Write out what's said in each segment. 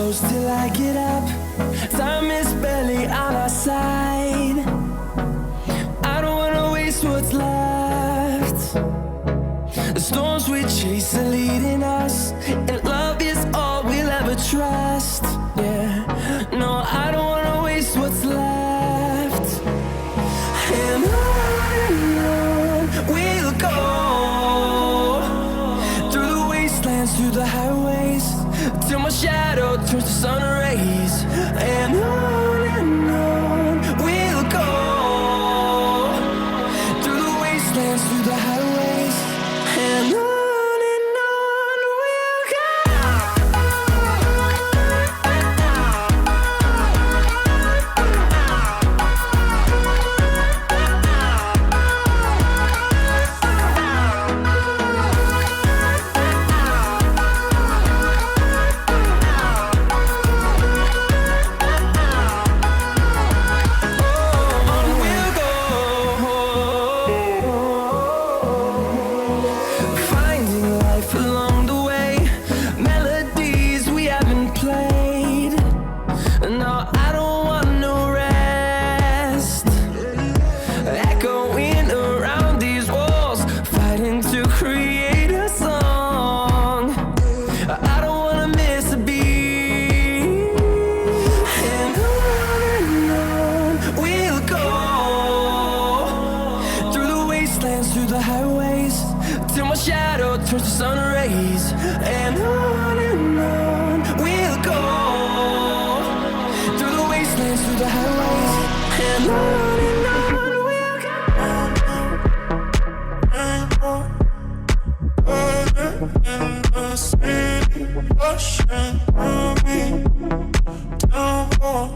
close till I get up. Time is barely on our side. I don't wanna waste what's left. The storms we chase are leading us, and love is all we'll ever trust. Yeah, no, I don't wanna waste what's left. And on we'll go, through the wastelands, through the highways, till my shadow turns to sun rays. And on we'll go, through the wastelands, through the highways, and on we'll go. Through the highways, till my shadow turns to sun rays. And on we'll go, through the wastelands, through the highways, and on we'll go. In the city, ocean, me down on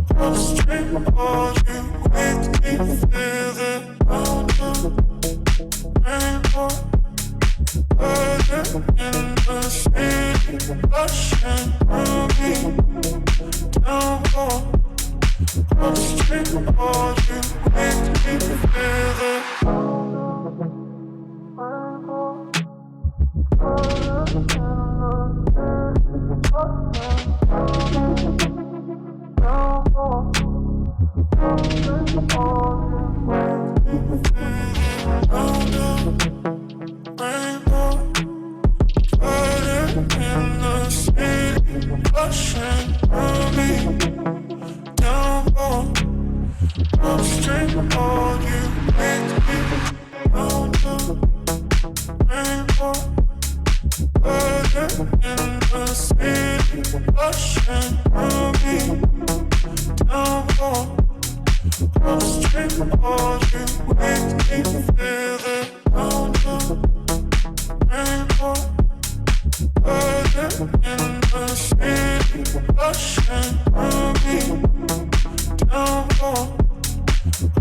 the street, all you with me, feel it. In the city, ocean, me down on the street, all you with me, feel it.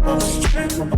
Ocean,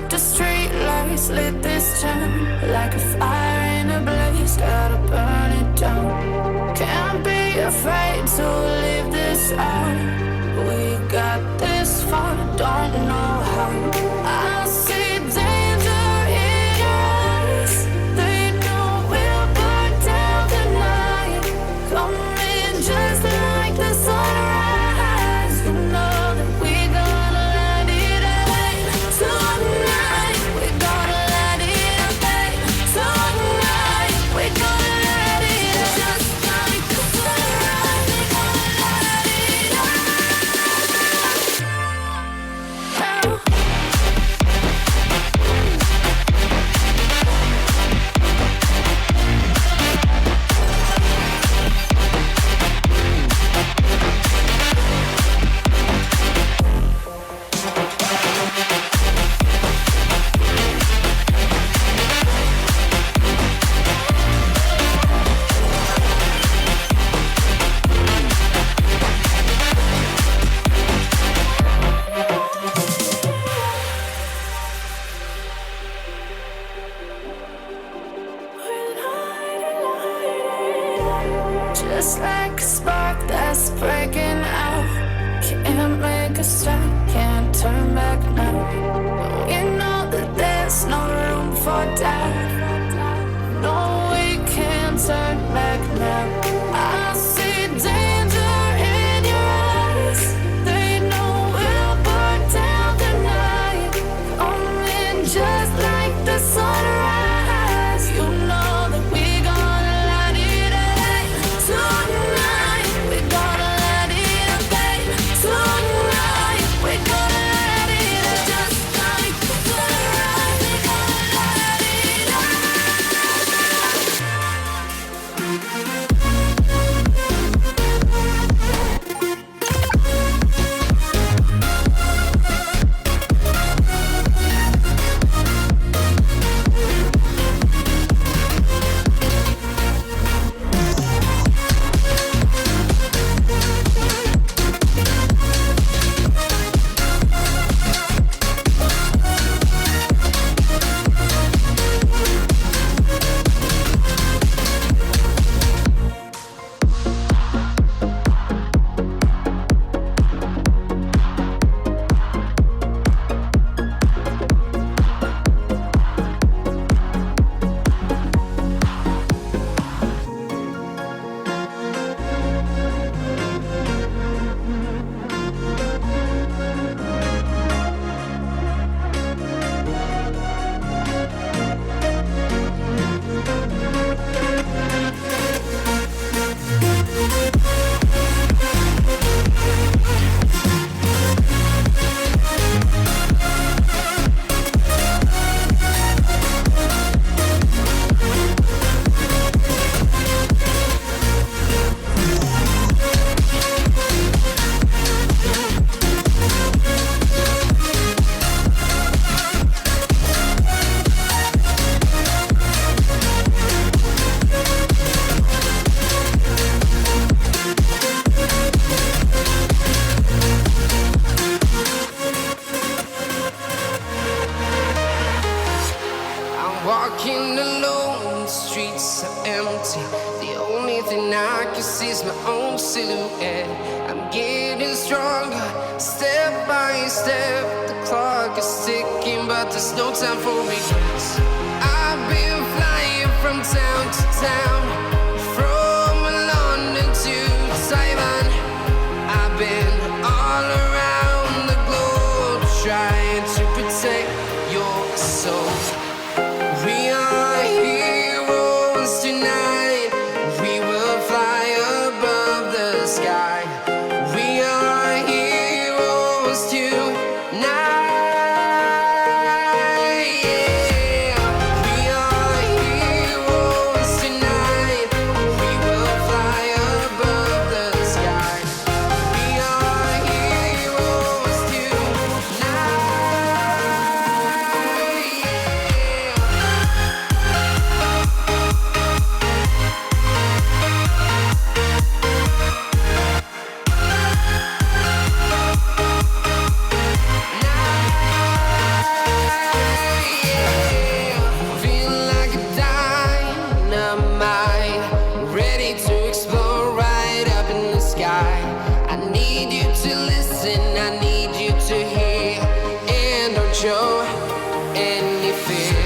like the street lights lit this town, like a fire in a blaze, gotta burn it down. Can't be afraid to leave this out. We got this far, don't know how. I see danger in your eyes. They know we'll burn down the night. Coming just like the sunrise. You know that we gonna let it out tonight. We gonna let it out tonight. We gonna let it out just like the sunrise. We gonna let it out. Just like a spark that's breaking out. Can't make a stop, can't turn back now. We know that there's no room for doubt. No, we can't turn back now. I see danger in your eyes. They know we'll burn down the night. Coming just like the sunrise. You know that we gonna let it out tonight. We gonna let it out tonight. We gonna let it out just like the sunrise. We gonna let it out. Walking alone, the streets are empty. The only thing I can see is my own silhouette. I'm getting stronger, step by step. The clock is ticking, but there's no time for regrets. I've been flying from town to town, from London to Taiwan. I've been all around the globe, trying to protect your soul. We are heroes tonight. We will fly above the sky. We are heroes tonight. Yeah. We are heroes tonight. any fear.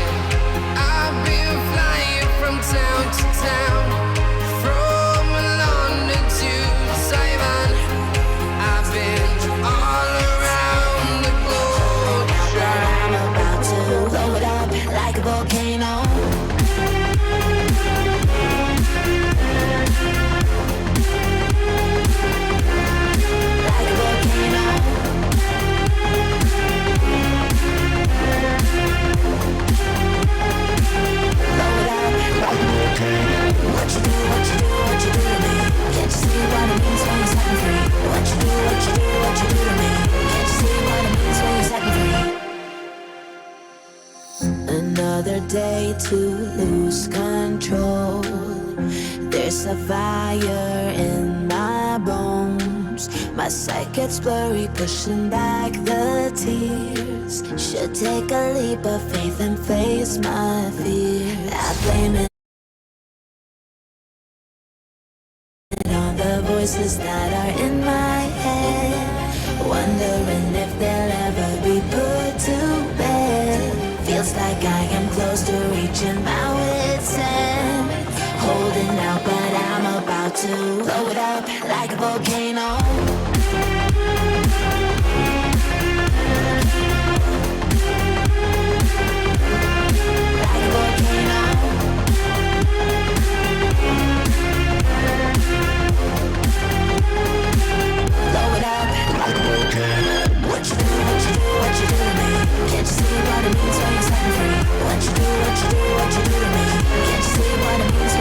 I've been flying from town to town, from London to Taiwan. I've been all around the globe. I'm about to blow it up like a volcano. Like a volcano. Blow it up like a volcano. What you do, what you do, what you do to me? Can't you see what it means when you're setting free? What you do, what you do, what you do to me? Can't you see what it means when you're setting free? Another day to lose control. There's a fire in my bones. My sight gets blurry, pushing back the tears. Should take a leap of faith and face my fear. I blame it on the voices that are in my head, wondering if they'll ever be put to bed. Feels like I am close to reaching my wit's end, holding out, but I'm about to blow it up like a volcano. Like a volcano. Blow it up like a volcano. What you do, what you do, what you do to me? Can't you see what it means when you're setting free? What you do, what you do, what you do to me? Can't you see what it means